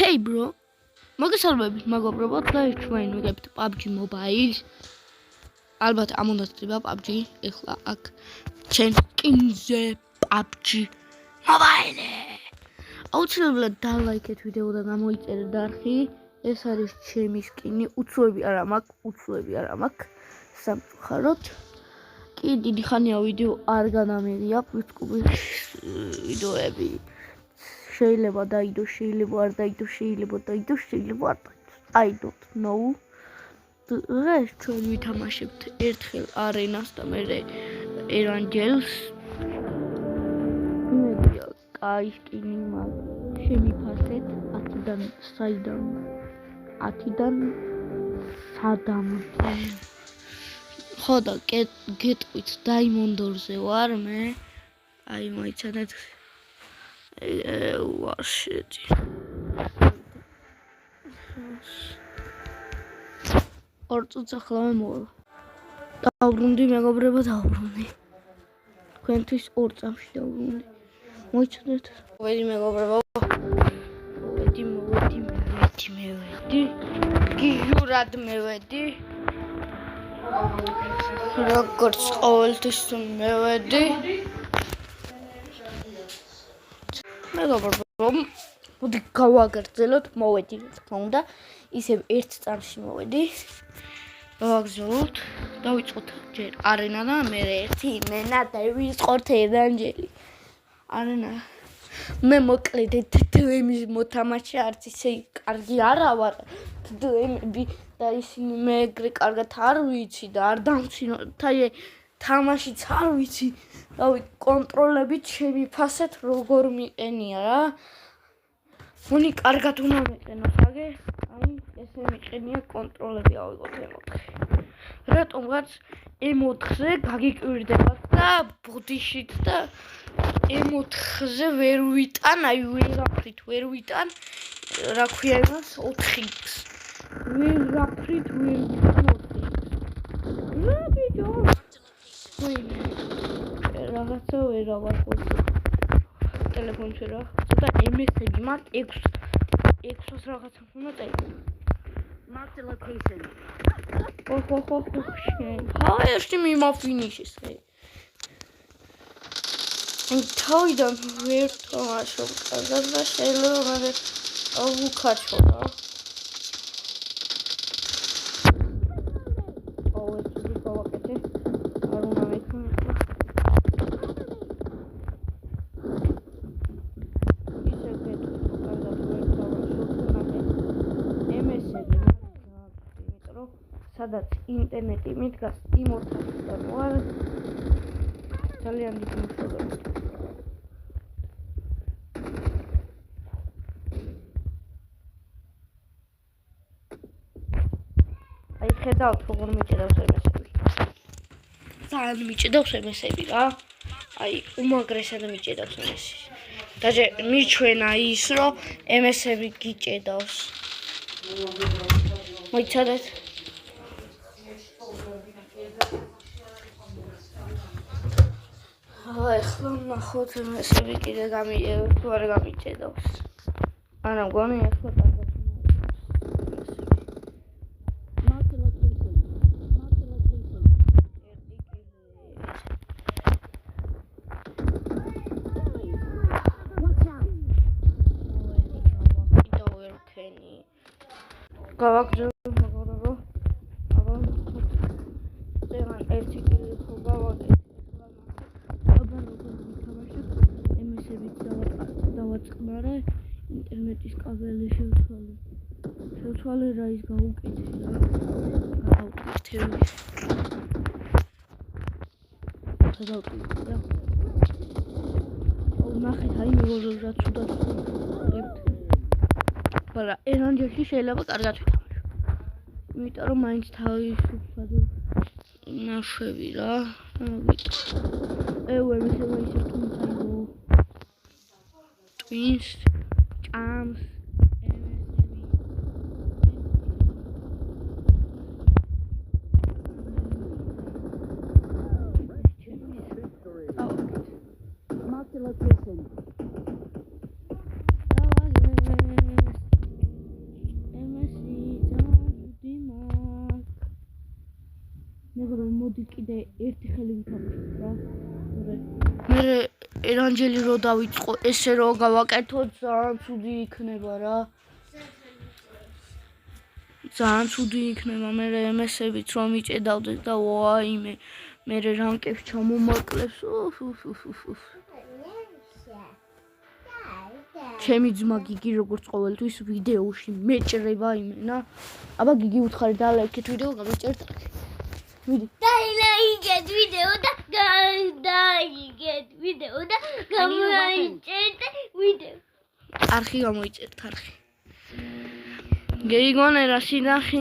Hey bro, მოგესალმებით მეგობრებო, დღეს ჩვენ ვიღებთ PUBG Mobile. ალბათ ამონდაცება PUBG, ეხლა აქ ჩვენ სკინზე PUBG Mobile. აუცილებლად დალაიქეთ ვიდეო და გამოიწერეთ არხი. ეს არის ჩემი სკინი, უცვლები არ მაქვს, სამწუხაროდ. კი დიდი ხანია ვიდეო არ განამერია, YouTube-ში ვიდეოები შეიძლება დაიდო, შეიძლება არ დაიდო, შეიძლება დაიდო, შეიძლება არ დაიდო. I don't know. დღეს ჩვენ ვითამაშებთ ერთხელ არენას და მერე ერანგელს. იმედია, კაი სკინი მაქვს. შემიფასეთ 10-დან სადამდე. ხო და გეტყვით დაიმონდორზე ვარ მე. აი მოიცადეთ. ვაშეთი. ორ წუთს ახლა მოვა. დაუბრუნდი მეგობრებო, დაუბრუნდი. თქვენთვის 2 წამში დაუბრუნდი. მოიცადეთ. ვედი მეგობრებო. მოვედი. გიჟურად მევედი. როგორც ყოველთვის მევედი. მეგობრებო, მოდი გავაგრძელოთ, მოვედი, თქმა უნდა, ისევ 1 წამში მოვედი. გავაგრძელოთ, დავიწყოთ ჯერარენა და მერე ერთი იმენა და ვიწყოთ ერანჯელი.არენა მე მოკლედ თდმის მოთამაშე არც ისე კარგი არა ვარ. თდმები და ისინი მე ეგრე კარგად არ ვიცი და არ დამცინო თამაშიც არ ვიცი. რავი, კონტროლებით შემიფასეთ როგორ მიყენია რა. მონი კარგად უნდა მეყენოს აგე. აი ესე მიყენია კონტროლები ავიღოთ M4. რატომღაც M4-ზე გაგიკვირდებათ და ბოდიშით და M4-ზე ვერ ვიტან, აი ვერაფრით ვერ ვიტან, რა ქვია იმას 4x. ვერაფრით ვერ ვიტან 4x. რა ბიჭო? რაღაცა ვერავარ ხოლმე. ტელეფონში რა. ცოტა MS-ები მაქვს 6-ს რაღაცა უნდა წაიღო. Mark the location. ხო. აი ეს მიმაფინიშის. თავიდან ვერ თამაშობ კარგად და შეიძლება მე ავუქაჩო რა. ეს გავაკეთე. არ უნდა მექნა. ისე გეტყვი კარგად ვერ თამაშობ და MS-ები იმიტომ სადაც ინტერნეტი მიდგას იმ ოთახიდან ვარ. ძალიან დიდი მშვიდობა. აი ხედავთ როგორ მიჭედავს MS-ები. ძალიან მიჭედავს MS-ები რა. აი უმაგრესად მიჭედავს MS-ი. დაჟე მიჩვენა ის რომ MS-ები გიჭედავს. მოიცადეთ. აი ხო ნახოთ MS-ები კიდე თუ არ გამიჭედავს. არა მგონი ახლა კარგად. გავაგრძელებ მეგობრებო. აბა ძალიან ერთი კილი ხო გავაკეთე. აბა როგორ ვითამაშებ MS-ებით დავაწყნარე ინტერნეტის კაბელი შევცვალე რა ის გავუკეთე რა. გავუკეთე. გადავტვირთე რა. ნახეთ აი როგორ ცუდად ვიყებთ. არა, ერანგელში შეიძლება კარგად ვითამაშო. იმიტომ რომ მაინც თავისუფლად ნაშვები რა. მე ისე თუმცა იგო. Twins, Jams, Mark the location. კიდე ერთი ხელი ვიქამშობ რა. მე ერანჯელი რო დავიწყო, ესე რო გავაკეთო, ძალიან ცუდი იქნება რა. ძალიან ცუდი იქნება, მე MS-ებით რომ მიჭედავდეს და ვაიმე, მე რანკებს ჩამომაკლებს. ჩემი ძმა გიგი როგორც ყოველთვის ვიდეოში მეჭრება იმენა. აბა გიგი უთხარი და ლაიქეთ ვიდეო გამიჭერთ. მიდი. დაილაიქეთ ვიდეო და გამოიჭერთ ვიდეო. არხი გამოიწერთ არხი. გეიგონე რა სინახი.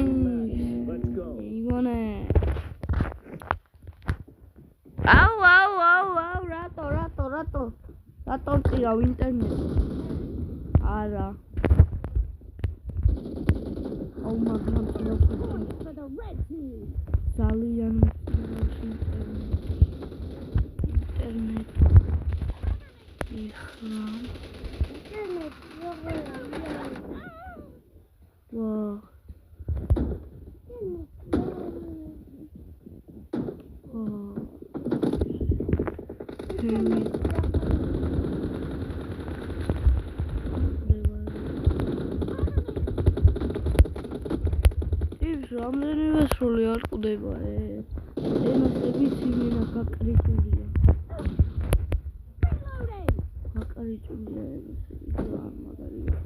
გეიგონე. აუ რატო წირავ ინტერნეტი. არა. აუ მაგრამ წირავ ძალიან ინტერნეტი. რამდენი ვესროლი არ ყვდება MS-ებით იმენა გაკრიტულია. გაკრიტულია MS-ებით ძალიან მაგარია.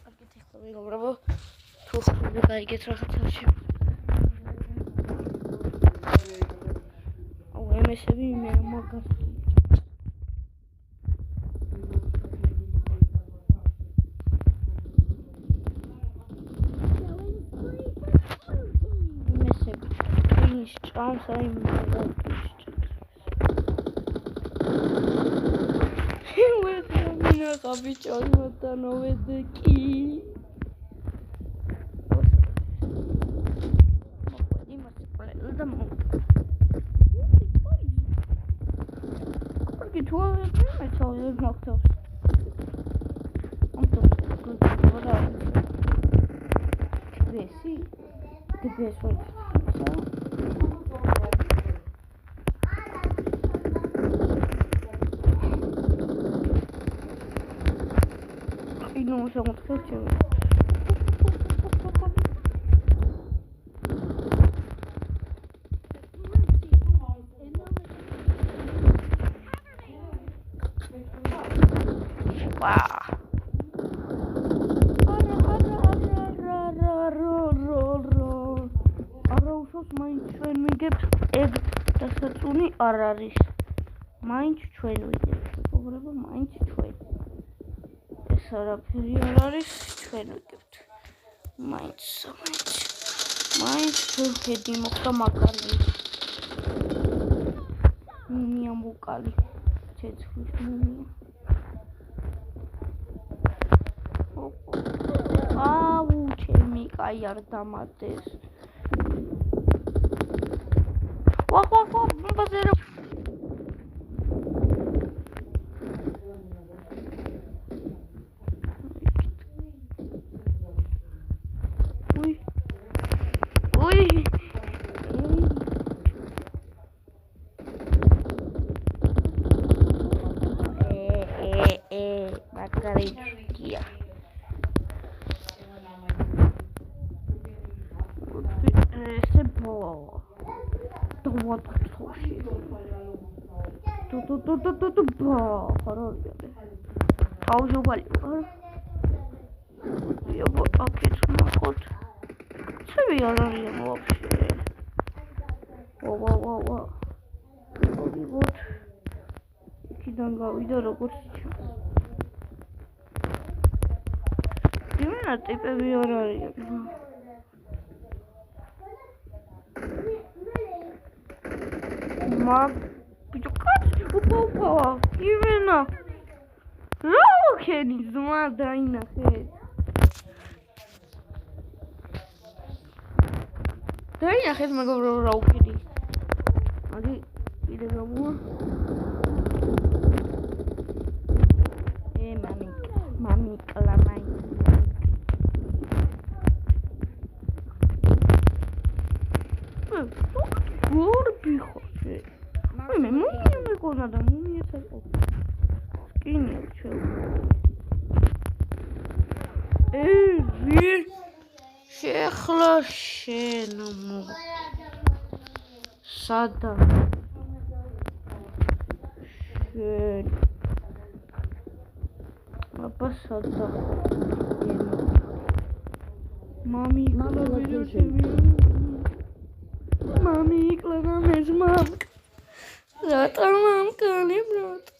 აკეთე ხოლმე გაბრაბო თუ ხოლმე გაიგეთ რაღაცაში. აუ MS-ები იმენა მაგარია. I'm sorry, ვეცამინა ყაბიჭონოდა ნოვედეკი. იმას პრელდა და კი თუ მეცავილ მოხდოს. ამიტომ გქონდა ვესი დებესო. Ну, все, вот хочу. არ არის. მაინც ჩვენ ვიგებთ. უბრალოდ მაინც ჩვენ. ეს არაფერი არ არის, ჩვენ ვიგებთ. მაინც თუ ხედი მოხდა მაგარი. მუნია მოკალი. ცეცხლის მუნია. აუ, ჩემი კაი არ დამატეს. Wah, bazero. Ui. Macarikia. Вот слушай. Тут хорошо. А уже болел. Я вот пакет смахот. Что я говорю вообще? Во. Вот. Киданга видео работать. Именно ты побьёшь. Маг, опа, именно. Рокени, зма дайна хед. Дайна хед мы говорим рокени. Ади, идем мы. Мами, каламай. შენ სადა შენ აბა სადა მამი იკლება მეც მამკ რატო მამკალი ბრატ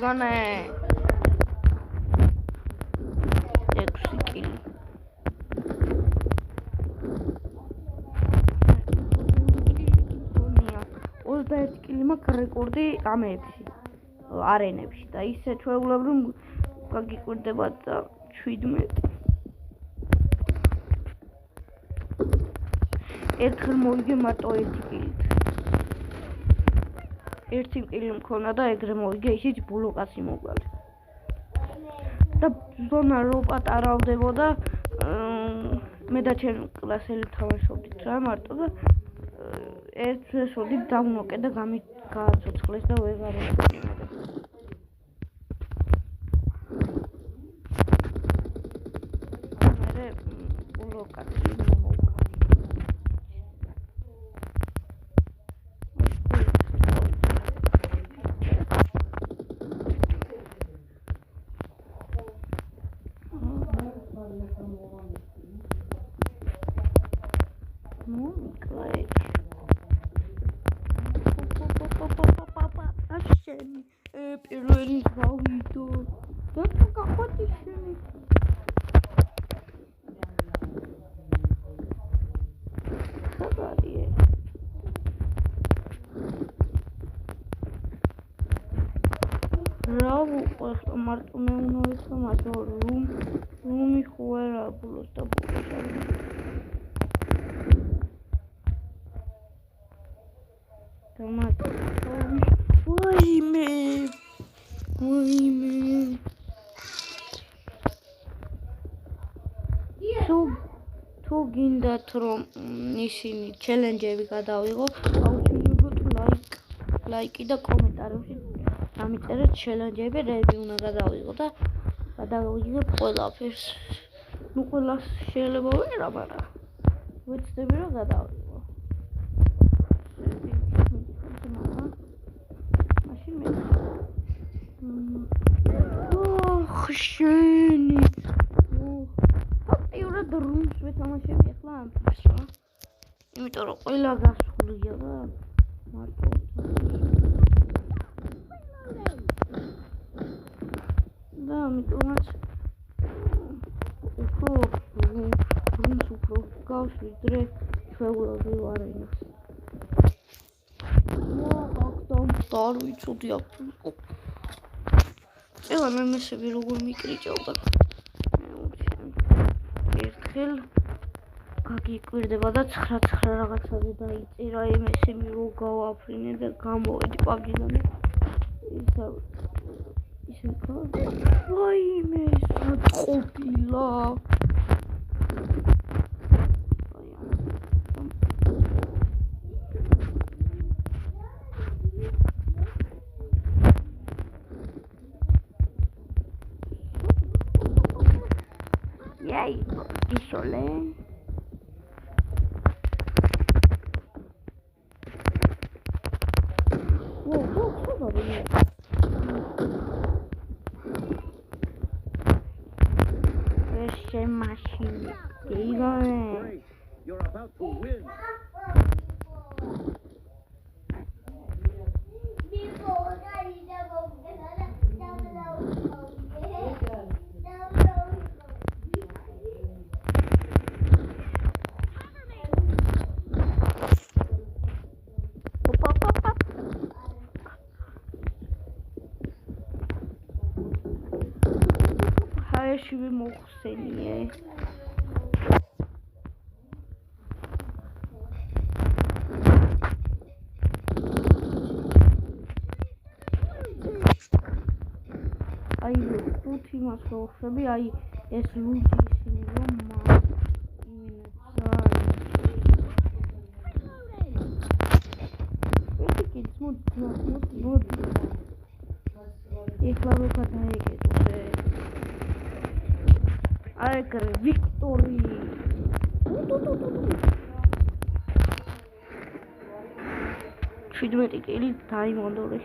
Gonna execute. All that kilima recordi amebsi arenebsi და ისე ჩვეულებრივ გაგიკვირდება და 17 ერთხელ მოვიგე მარტო ერთი კილით ერთი კილი მქონა და ეგრე მოვიგე ისიც ბულოკაცი მოგვალე და ზონა რო პატარავდებოდა მე და ჩემი კლასელი თამაშობდით რა მარტო და ერთ წესოდით დამნოკე და გააცოცხლეს და ვეღარ ვიყიდი მე ბულოკაცი პირველი გავიდო და გახვდი შენი ხარია რა უყურე მარტო მე უნდა ვისმათო რუმი ხوارა ბულოს და ბულოს ვაიმე თუ გინდათ რომ ისინი ჩელენჯები გადავიღო აუცილებლად ლაიკი და კომენტარებში დამიწერეთ ჩელენჯები რები უნდა გადავიღო და გადავიღებ ყველაფერს ნუ ყველას შეიძლება ვერა მაგრამ ვეცდები რომ გადავიღო მაშინ მე შენი ფაქტიურად რუმს ვეთამაშები ახლა ამ ფასში იმიტომ რომ ყველა გასულია და მარტო და ამიტომაც რუმს უფრო გავს ვიდრე ჩვეულებრივ არენას არ ვიცოდი აქ ეხლა მე მესები როგორ მიკრიჭავდა ერთხელ გაგიკვირდება და 9 რაღაცაზე დაიწერა მესები რო გავაფრინე და გამოვედი პაბჯიდან ისე ვაიმე სად ყოფილა Yay, isole. Machine. You're about to win. შევი მოხსენიე აი ხუთი მასოხები აი ეს ლუჯი ისინი რომ ეკეთებს, მოდი. ეხლა რო გადაეკეთე. აი კრე ვიქტორი. 17 კილი დაიმონდური.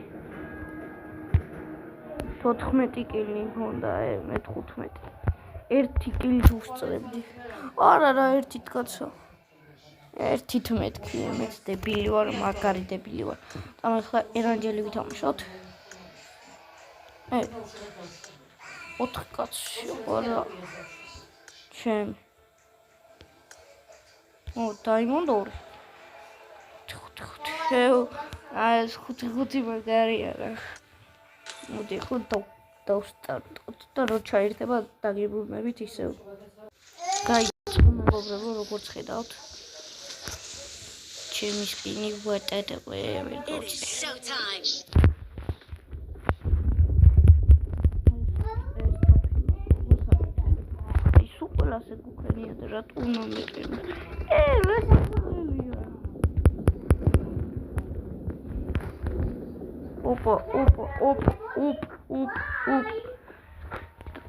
14 კილი მქონდა, მე 15. 1 კილი ვუსწრებდი. არა, ერთით კაცო. ერთით მეთქი, მეც დებილი ვარ, მაგარი დებილი ვარ. და ახლა ერანჯელი ვითამაშოთ. 4 კაცი ვარა. ჩემ. დაიმონდური. ეს 5 მაგარია რა. მოდი ხო დავსტარტოთ და რო ჩაირთება დაგიბრუნებით ისევ. გაიწყო მეგობრებო, როგორც ხედავთ. ჩემი სპინი ვატატყვე ვერ დავწე. აი სუპლასე გუქენია და რა ტუნა მეკენა. Opa.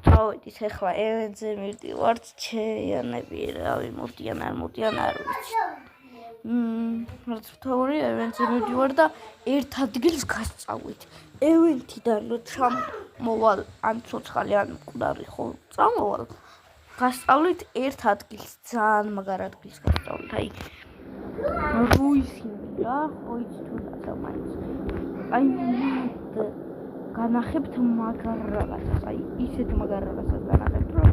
Წავედით ახლა ევენზე მივდივართ ჩეიანები, რავი, მოდიან არ ვიცი. რაც მთავარი ევენზე მივდივარ და ერთ ადგილს გასწავლით. ევენთიდან რო ჩამოვალ, ან ცოცხალი, ან მკვდარი ხო წამოვალ, გასწავლით ერთ ადგილს, ძალიან მაგარ ადგილს გასწავლით. აი რუისინი რა, ხო იცით რა მაინც. აი განახებთ მაგარ რაღაცას, აი ისეთ მაგარ რაღაცას განახებთ, რომ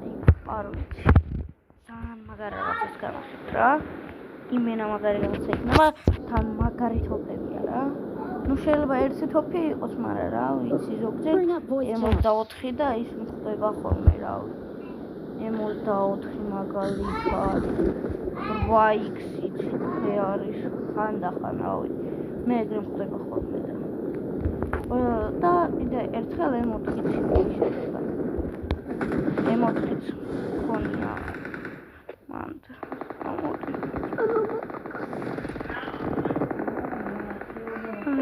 აი არ ვიცი. ძალიან მაგარ რაღაცას განახებთ რა. იმენა მაგარი რაღაცა იქნება, თან მაგარი თოფებია რა. ნუ შეიძლება ერთი თოფი იყოს, მაგრამ რა ვიცი, ზოგჯერ M24 და ის მხდება ხოლმე რა. M24 მაგალითად 8X-ით არის ხანდახან რა ვიცი. მე ეგრე მხდება ხოლმე და კიდე ერთხელ M4-ით შეხვდა. M4-ით ხონია მანდ.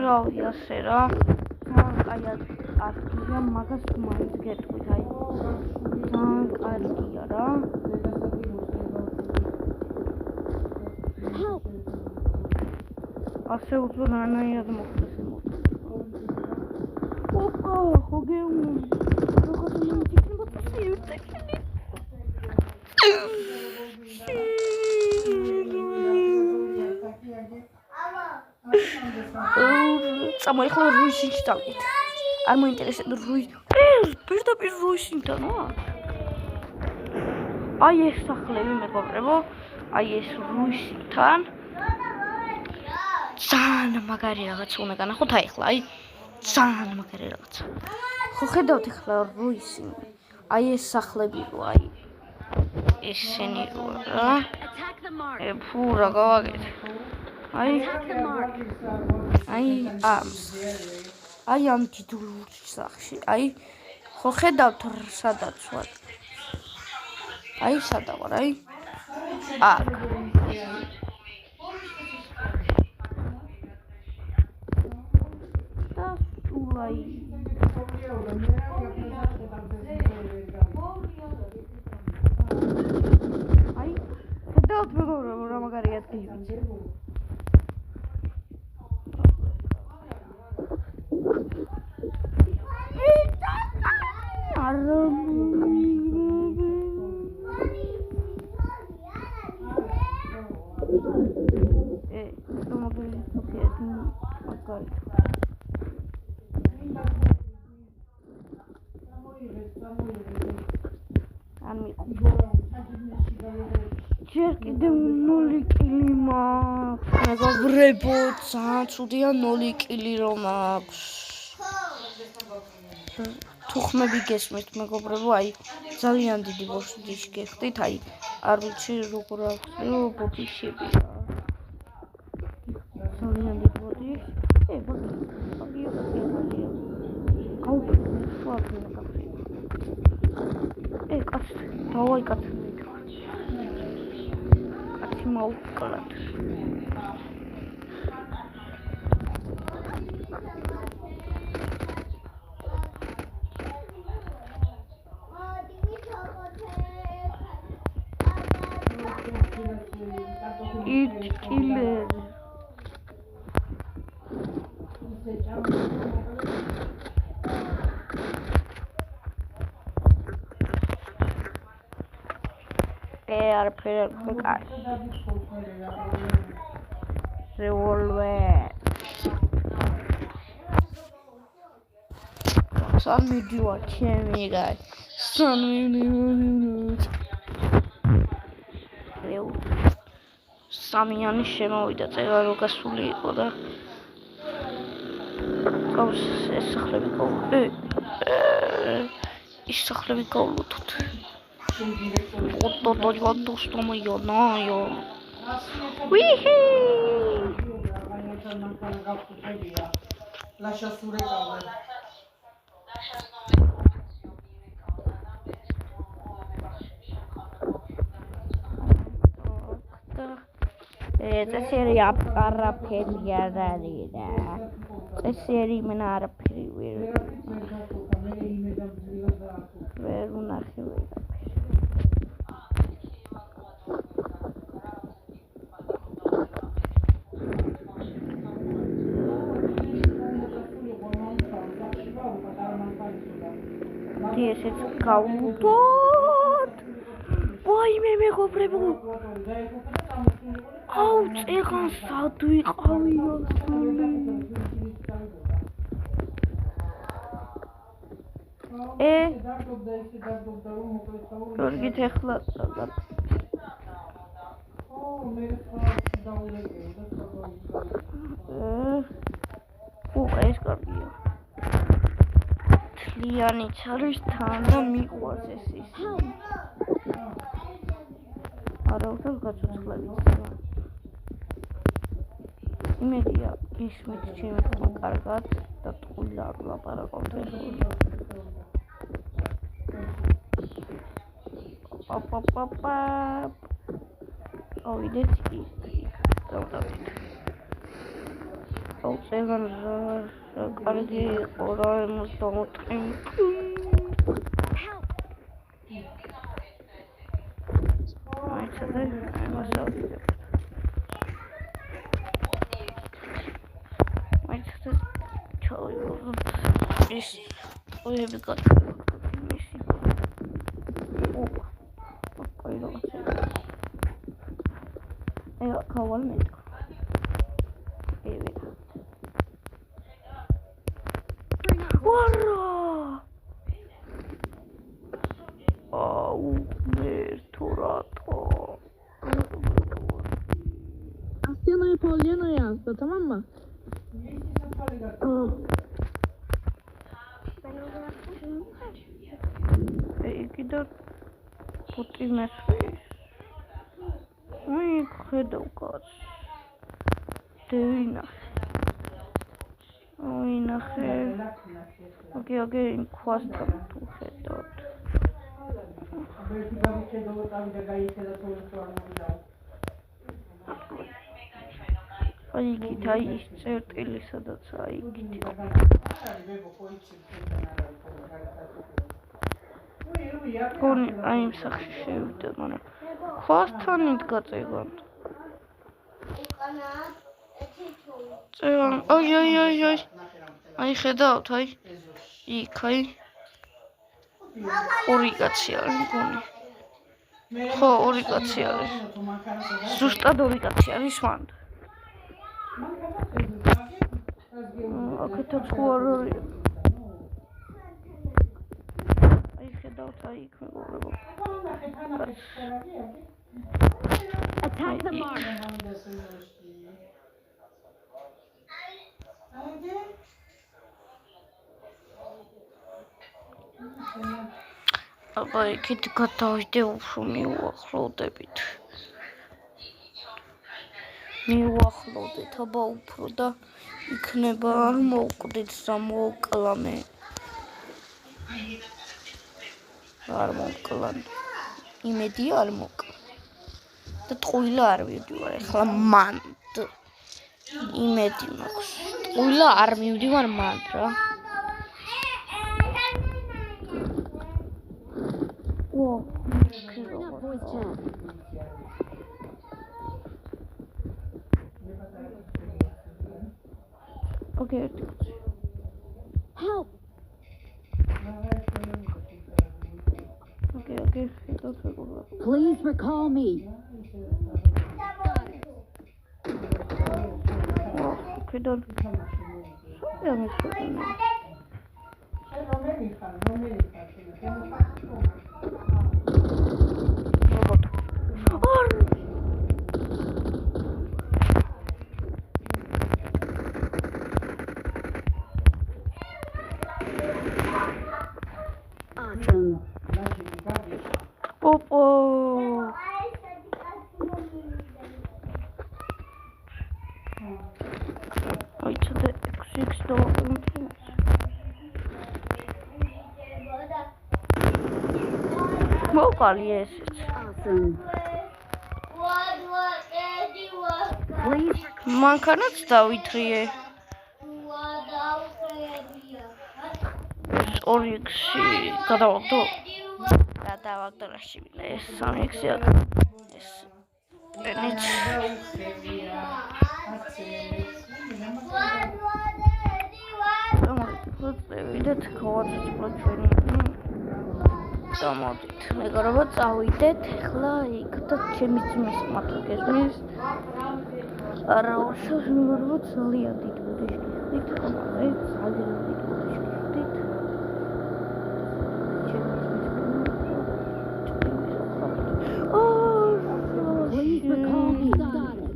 რავი ასე რა. აი ადგილია მაგას მაინც გეტყვით, აი ძალიან კარგია რა. ასე უძო რანაირად მოხდეს მოხდეს. ოპა, ხო გეუნ. როგორ მომიწიფება წიურტე. წამოიხლა რუისინში დავიდეთ. არ მოინტერესებდა რუის. პირდაპირ რუისინთანო. აი ეს სახლები მეგობრებო, აი ეს რუისინთან. ძალიან მაგარი რაღაცა უნდა განახოთ აი ახლა, აი ძალიან მაგარი რაღაცა. ხო ხედავთ ახლა რუისინი. აი ეს სახლები რო აი ესენი რო რა. ფუ რა გავაკეთე. აი ამ დიდულ სახლში, აი ხო ხედავთ სადაც ვარ. აი სადა ვარ, აი აქ. და სულაი. აი ხედავთ მეგობრებო რა მაგარი ადგილი. ჯერ კიდევ 0 კილი მაქვს. მეგობრებო, ძალიან ცუდია 0 კილი რომ აქვს. თუხმები გესმით მეგობრებო, აი ძალიან დიდი ბოშიში გეხდით, აი არ ვიცი როგორ ახსნო ბოშიშები. ძალიან დიდი ბოშიში. ბოშიში. კაცი, დავაი კაცი. კაცი მოვკლათ. არაფერი არ გვეკარი. Revolver. სამ მიდივარ ჩემი გაი. სამიანი შემოვიდა წერა რო გასული იყო და ყავს ეს სახლები გავუყე. ის სახლები გავუყოთ. Ото что моё, наё. Уихи! Lascia surrecare. ეს სერია არაფერი არ არის და ეს სერია მენ არაფერი ვერ უნახე ესეც გავუდოთ ვაიმე მეგობრებო აუ წეგან სად ვიყავიო გორგით ეხლა ეს კარგია ლიანიც არის თან და მიყვარს ეს ის არა უბრალოდ გაცოცხლებით იმედია ისმით ჩემი ხმა კარგად და ტყუილა არ ვლაპარაკობთ პაპაპაპა ავიდეთ იქ დავდავით აუ წეგან კარგი იყო რა ემოს დამოტყიმ ის ოები გატმისი ოკაი რაღაცა ქავალ მეტყ ვარა აუ მერტო რატო Стены половина, это мама. Кида потрібно щось. Ой, ხედავ კაც. Ой, ნახე. ოკეი, ქვასთან თუ ხედავთ. აი, იქით აი ის წერტილი სადაც აი იქით. გონი აი იმ სახში შევიდა, მაგრამ ქვასთან იდგა წეგან. წეგან, აი. აი ხედავთ, აი. იქ, აი. ორი კაცი არის, გონი. ხო, ორი კაცი არის. ზუსტად ორი კაცი არის მან. აქეთაც ხო არ არის. Attack the mark. აბა იქით გადავიდე უფრო მივახლოვდებით. აბა უფრო და იქნება არ მოვკვდით სამოკლამე. არ მოკლან. იმედი არ მოკლა. და ტყუილა არ მივდივარ ახლა მანდ. იმედი მაქვს. ტყუილა არ მივდივარ მანდ რა. Okay. Help. Okay. გეხედოთ როგორ. Please recall me. ხედოთ. სულამი სულამი. Awesome. ოპო. აი ცოტა 6 დოლარი. მოკალი ესეც. Awesome. Please. მანქანაც დავითრიე. 2x-ი გადავაგდო. გადავაგდო რა შევიდა ეს 3x-ი ეს. ენიც. ვიდეთ გავაცოცხლო ჩვენი. გამოდით. მეგობრებო, წავიდეთ ახლა იქ და ჩემი ძმის მართლა გესმის. არა, უშავს მეგობრებო, ძალიან დიდ ბუდეში ხდით, ამაზე ძალიან დიდ ბუდეში ხდით. Please recall me. Got it.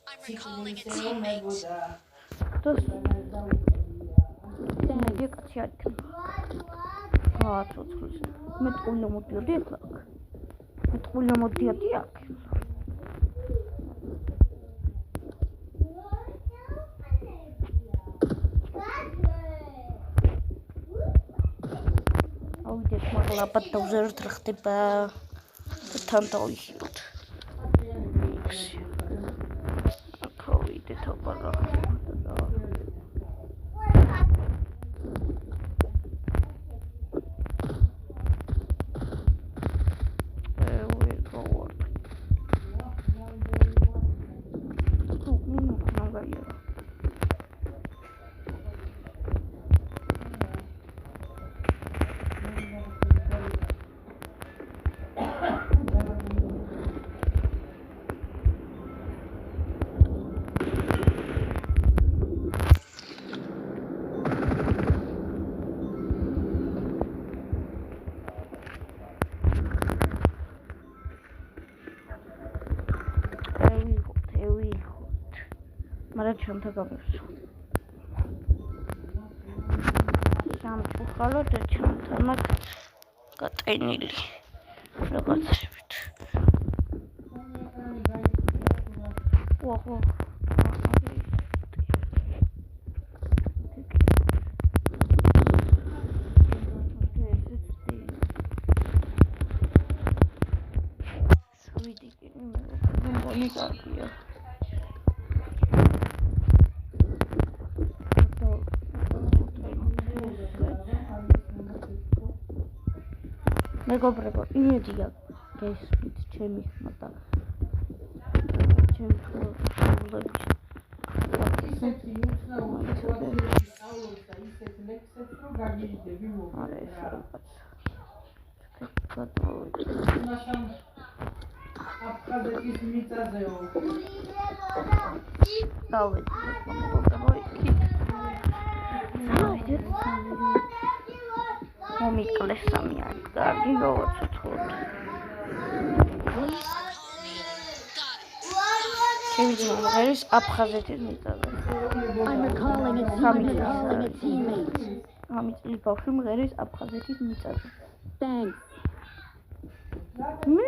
I'm recalling a teammate. ავიდეთ მაღლა ბატონზე ერთ ხდება თან დავიხილოთ. ავიდეთ აბარა. მაგრამ ჩემთან გამოსვა. სამწუხაროდ ჩემთან აქვს გატენილი რაღაცებით. ვაჰ. მეგობრებო, იმედია გესმით ჩემი ხმა და ჩემ თვალებს. არა ეს რაღაც. აფხაზეთის მიწაზეო. დავით, მეგობრებო, იქით. მომიკლეს სამი არის კარგი გავაცოცხლოთ. ჩემი ძმა არის აფხაზეთის მიწაზე. I'm recalling a teammate. ამის წლის ბავშვი მღერის აფხაზეთის მიწაზე. Thanks. მე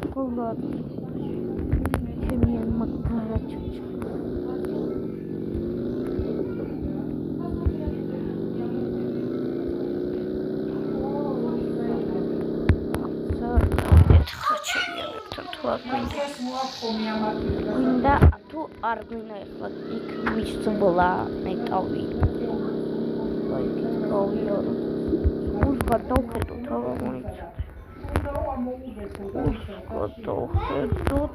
სკოლა ჩემი მაგარა ჩუჩა. გვინდა თუ არ გვინდა ეხლა იქ მისწვლა ნეტავი. აი გავიარო. გულს გადავხედოთ რა მოიცადე. გადავხედოთ.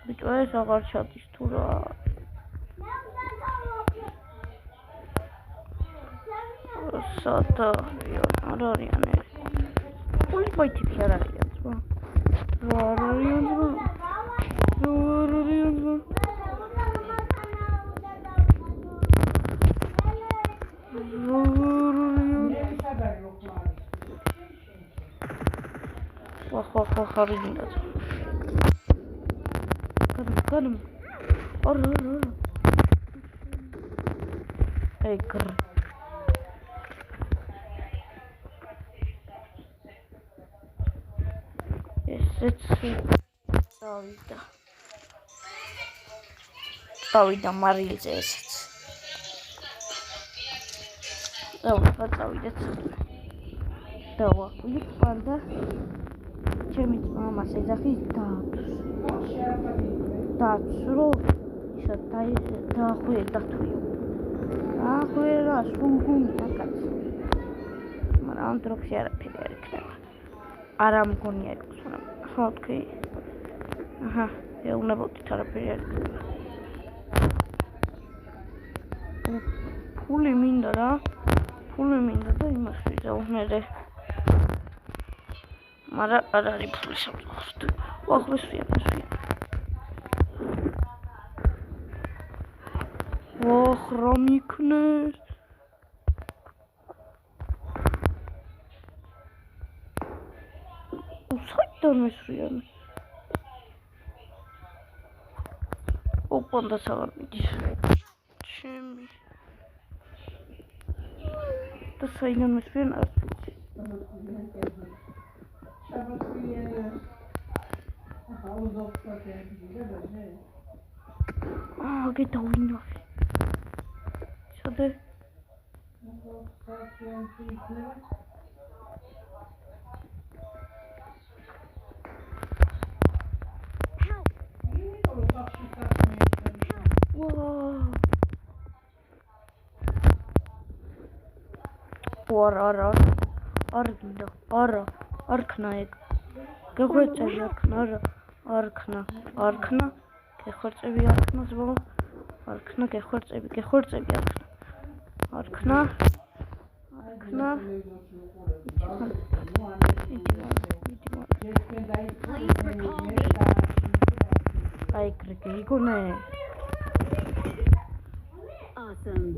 ბიჭო ეს აღარ ჩადის თუ რა სადაა არ არიან ეს პული პოიტი არ არიან რა არ არიან ხარინა Got him. Hey, grr. Yes, it's Davida Marilze ესეც. დავიდეთ. დავახვიდეთ პანდა. ჩემი მამას ეძახი დაცრო ისა დაახვედა თვიო. ახვერა სულგუნია კაცი. მაგრამ ამ დროებში არაფერი არ იქნება. არა მგონია იყოს, მაგრამ ხო თქვი. აჰა, ეუბნებოდით არაფერი არ იქნება. ფული მინდა რა. ფული მინდა და იმას ვიზავნერე. მაგრამ არ არის ფული სამწუხაროდ. ახლა სვიან. რა მიქნეს? საიდან მისვრიან? პანდა საღარ მიდის. ჩემი. და საიდან მისვრიან არ ვიცი. გეტოვინო. Şurada. Arkna. Gehoortsevi arkna. Gehoortsevi arkna zwo. Arkna gehoortsevi arkna. Ay, krikikune. Awesome.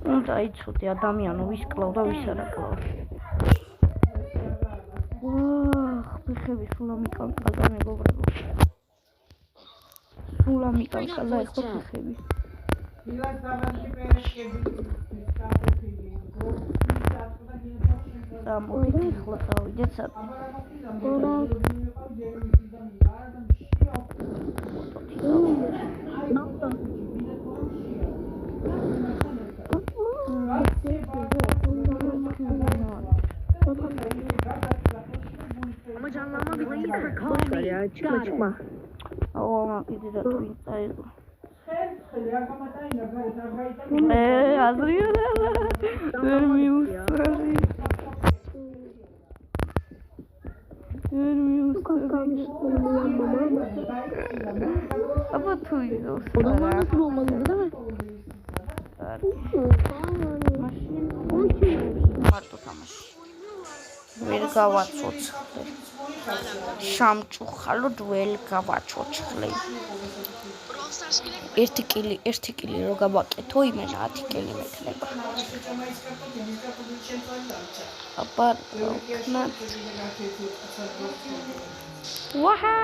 უნდა იცოდე ადამიანო ვის კლავ და ვის არა კლავ. ხბიხები სულა მიკანკალა მეგობრებო. სულა მიკანკალა ეხლა ხბიხები. და მოდი ახლა დავიდეთ სად. Apa tu itu? Marto tamas. ვერ გავაცოცხლე. შამჭუხალოდ ვერ გავაცოცხლე. ერთი კილი რო გავაკეთო, იმენა 10 კილი მექნება. აბა ხნა. ვაჰა.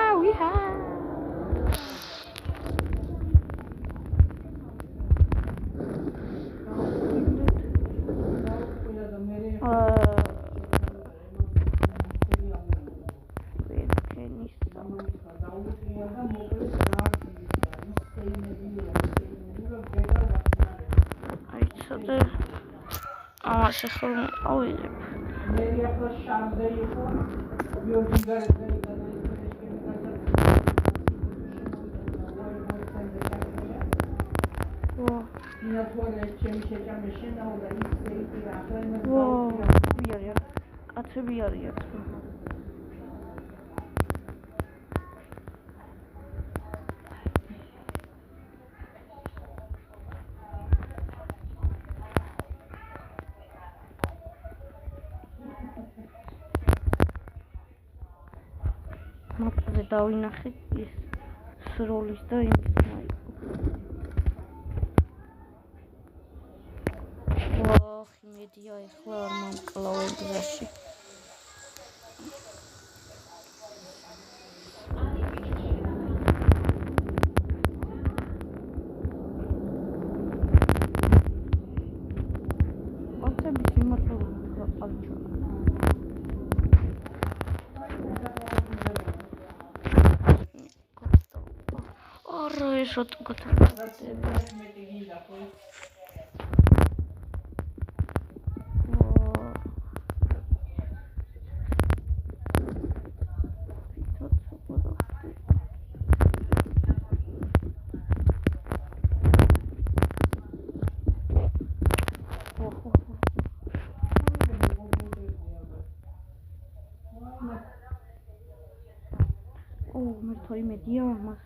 Așa că au მე ახლა შარდე იყო გიორგი გარეთელი და ნათვალე ჩემი შეჭამე შენაო და ის ერთი ახლა ვიარია კაცები არიან მაპზე დავინახე ის სროლის და იმის იმედია ეხლა არ მომკლავ გზაში ოცები სიმართლეა ყალჩო არა ესო მერტო იმედია მას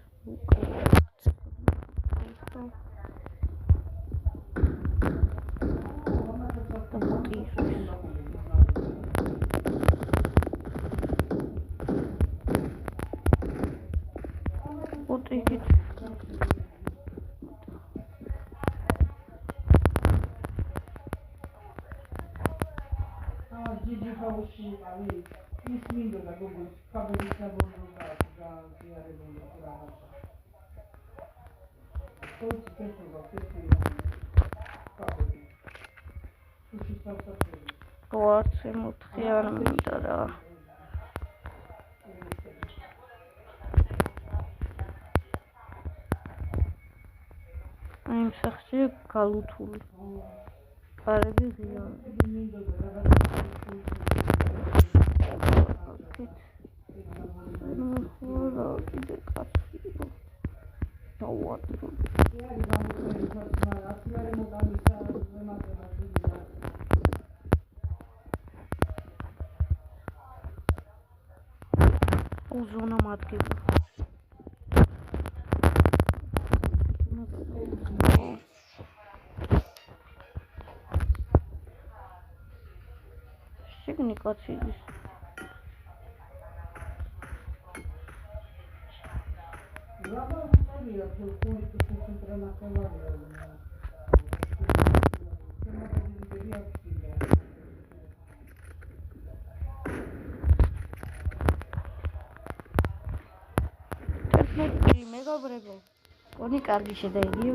ჯიჯი ხაუში ავი ის მინდოდა გოგოს კაბელის საბორდო გაიარებული რაღაცა თორე ფესტივალ კაბელი უშის საფასები ვარცე მოთხე არ მინდა რა იმ სახში გალუთული კარები ღია კიდე კაცი დავატრო უზონა მადგება შეგნი კაცი ის მეგობრებო კონი კარგი შედაიდიო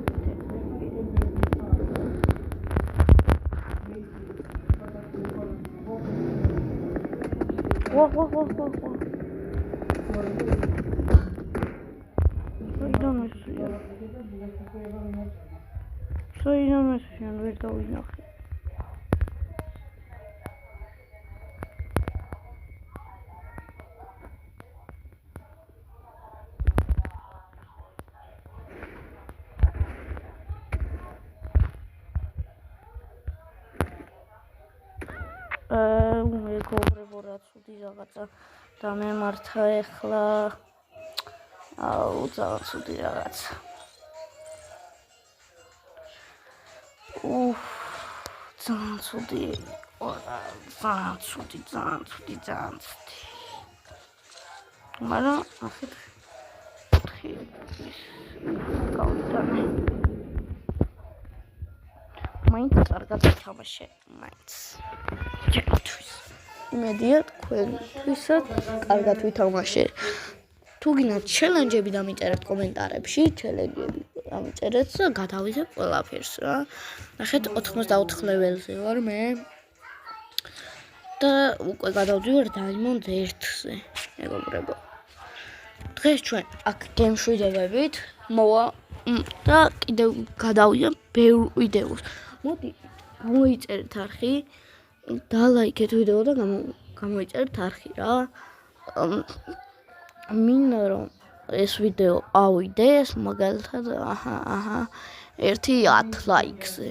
Soy ვერ დავინახე. მეგობრებო, რა ცუდი რაღაცა დამემართა ეხლა. აუ, ძალიან ცუდი რაღაცა. ძალიან ცუდი. ძალიან ცუდი. მაგრამ ახეთ გავიტანე. მაინც კარგად ვთამაშე, მაინც. ჩემთვის. იმედია თქვენთვისაც კარგად ვითამაშე. თუ გინდათ ჩელენჯები დამიწერეთ კომენტარებში, ჩელენჯები დამიწერეთ და გადავიდეთ ყველაფერს რა. ნახეთ 84 ლეველზე ვარ მე. და უკვე გადავდივარ Diamond 1-ზე, მეგობრებო. დღეს ჩვენ აქ გემშვიდობებით მოვა და კიდევ გადავიდეთ ბევრ ვიდეოს. მოდი, მოიწერეთ არხი. დალაიქეთ ვიდეო და გამოიწერეთ არხი რა. მინდა რომ ეს ვიდეო ავიდეს, მაგალითად, ერთი 10 ლაიქზე.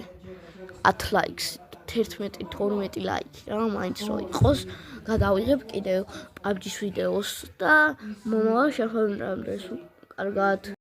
10 ლაიქს, 11-12 ლაიქი რა, მაინც რო იყოს, გადავიღებ კიდევ PUBG-ს ვიდეოს და მომავალ შეხვედრამდე. კარგად.